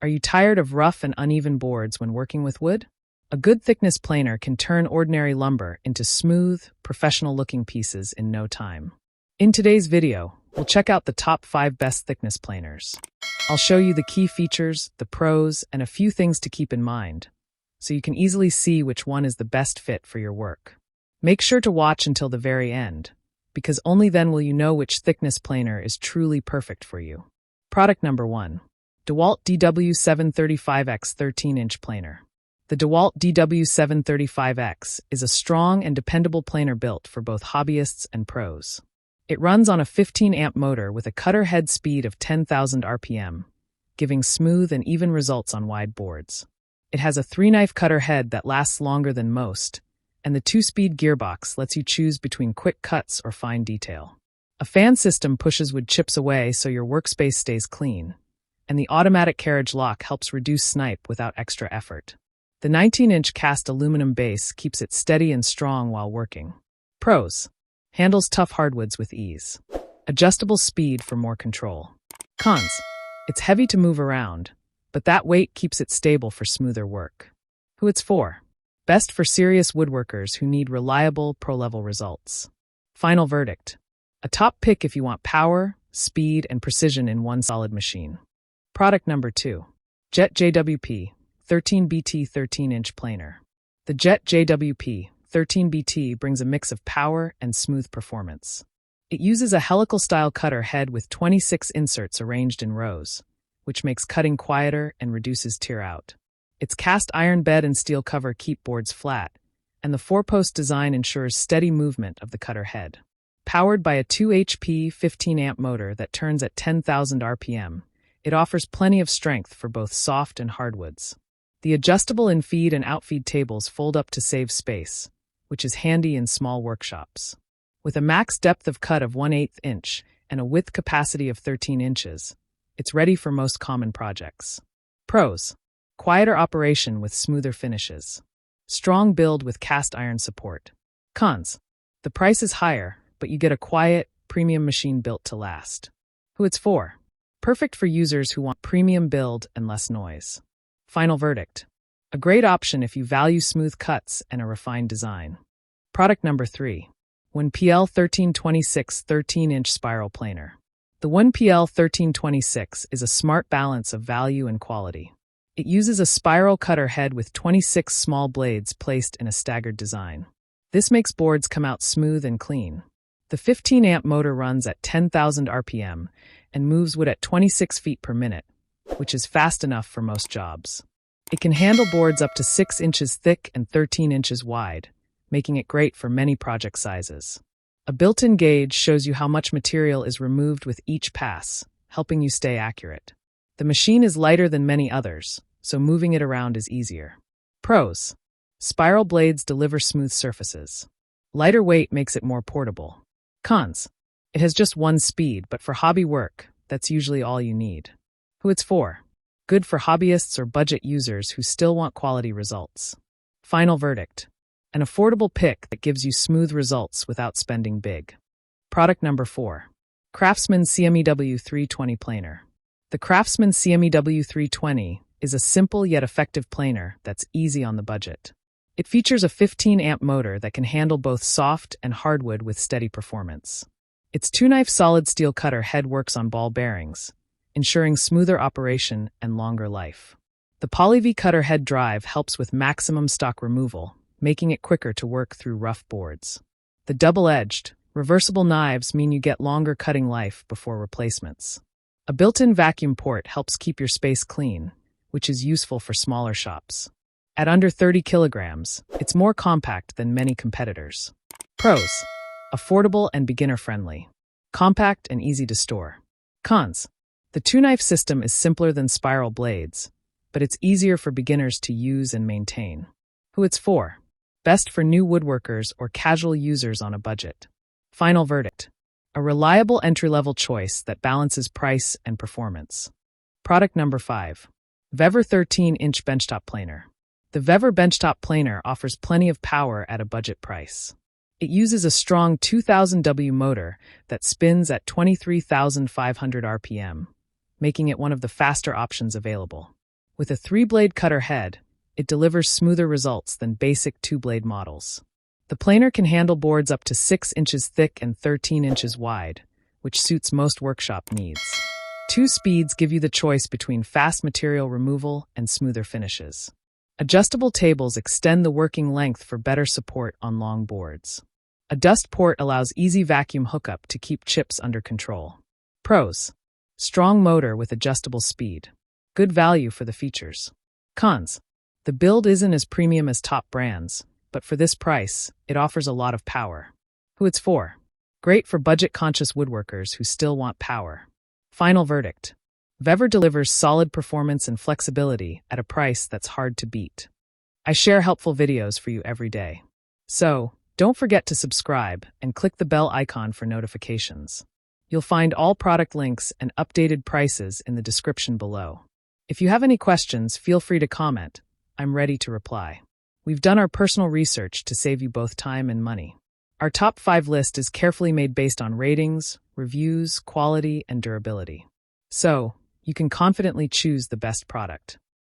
Are you tired of rough and uneven boards when working with wood? A good thickness planer can turn ordinary lumber into smooth, professional-looking pieces in no time. In today's video, we'll check out the top 5 best thickness planers. I'll show you the key features, the pros, and a few things to keep in mind, so you can easily see which one is the best fit for your work. Make sure to watch until the very end, because only then will you know which thickness planer is truly perfect for you. Product number 1. DEWALT DW735X 13-inch planer. The DEWALT DW735X is a strong and dependable planer built for both hobbyists and pros. It runs on a 15-amp motor with a cutter head speed of 10,000 RPM, giving smooth and even results on wide boards. It has a 3-knife cutter head that lasts longer than most, and the 2-speed gearbox lets you choose between quick cuts or fine detail. A fan system pushes wood chips away so your workspace stays clean, and the automatic carriage lock helps reduce snipe without extra effort. The 19-inch cast aluminum base keeps it steady and strong while working. Pros: handles tough hardwoods with ease. Adjustable speed for more control. Cons: it's heavy to move around, but that weight keeps it stable for smoother work. Who it's for: best for serious woodworkers who need reliable, pro-level results. Final verdict: a top pick if you want power, speed, and precision in one solid machine. Product number 2. JET JWP-13BT 13-inch planer. The JET JWP-13BT brings a mix of power and smooth performance. It uses a helical-style cutter head with 26 inserts arranged in rows, which makes cutting quieter and reduces tear out. Its cast iron bed and steel cover keep boards flat, and the 4-post design ensures steady movement of the cutter head. Powered by a 2 HP 15-amp motor that turns at 10,000 RPM, it offers plenty of strength for both soft and hardwoods. The adjustable in-feed and out-feed tables fold up to save space, which is handy in small workshops. With a max depth of cut of 1/8 inch and a width capacity of 13 inches, it's ready for most common projects. Pros: quieter operation with smoother finishes. Strong build with cast iron support. Cons: the price is higher, but you get a quiet, premium machine built to last. Who it's for: perfect for users who want premium build and less noise. Final verdict: a great option if you value smooth cuts and a refined design. Product number 3. 1PL1326 13-inch spiral planer. The 1PL1326 is a smart balance of value and quality. It uses a spiral cutter head with 26 small blades placed in a staggered design. This makes boards come out smooth and clean. The 15-amp motor runs at 10,000 RPM and moves wood at 26 feet per minute, which is fast enough for most jobs. It can handle boards up to 6 inches thick and 13 inches wide, making it great for many project sizes. A built-in gauge shows you how much material is removed with each pass, helping you stay accurate. The machine is lighter than many others, so moving it around is easier. Pros: spiral blades deliver smooth surfaces. Lighter weight makes it more portable. Cons: it has just one speed, but for hobby work, that's usually all you need. Who it's for: good for hobbyists or budget users who still want quality results. Final verdict: an affordable pick that gives you smooth results without spending big. Product number 4. CRAFTSMAN CMEW-320 planer. The CRAFTSMAN CMEW-320 is a simple yet effective planer that's easy on the budget. It features a 15-amp motor that can handle both soft and hardwood with steady performance. Its 2-knife solid steel cutter head works on ball bearings, ensuring smoother operation and longer life. The Poly-V cutter head drive helps with maximum stock removal, making it quicker to work through rough boards. The double-edged, reversible knives mean you get longer cutting life before replacements. A built-in vacuum port helps keep your space clean, which is useful for smaller shops. At under 30 kilograms, it's more compact than many competitors. Pros: affordable and beginner-friendly. Compact and easy to store. Cons: the 2-knife system is simpler than spiral blades, but it's easier for beginners to use and maintain. Who it's for: best for new woodworkers or casual users on a budget. Final verdict: a reliable entry-level choice that balances price and performance. Product number 5. VEVOR 13-inch benchtop planer. The VEVOR benchtop planer offers plenty of power at a budget price. It uses a strong 2000 W motor that spins at 23,500 RPM, making it one of the faster options available. With a 3-blade cutter head, it delivers smoother results than basic 2-blade models. The planer can handle boards up to 6 inches thick and 13 inches wide, which suits most workshop needs. 2 speeds give you the choice between fast material removal and smoother finishes. Adjustable tables extend the working length for better support on long boards. A dust port allows easy vacuum hookup to keep chips under control. Pros: strong motor with adjustable speed. Good value for the features. Cons: the build isn't as premium as top brands, but for this price, it offers a lot of power. Who it's for? Great for budget-conscious woodworkers who still want power. Final verdict: VEVOR delivers solid performance and flexibility at a price that's hard to beat. I share helpful videos for you every day. So, don't forget to subscribe and click the bell icon for notifications. You'll find all product links and updated prices in the description below. If you have any questions, feel free to comment. I'm ready to reply. We've done our personal research to save you both time and money. Our top 5 list is carefully made based on ratings, reviews, quality, and durability. So, you can confidently choose the best product.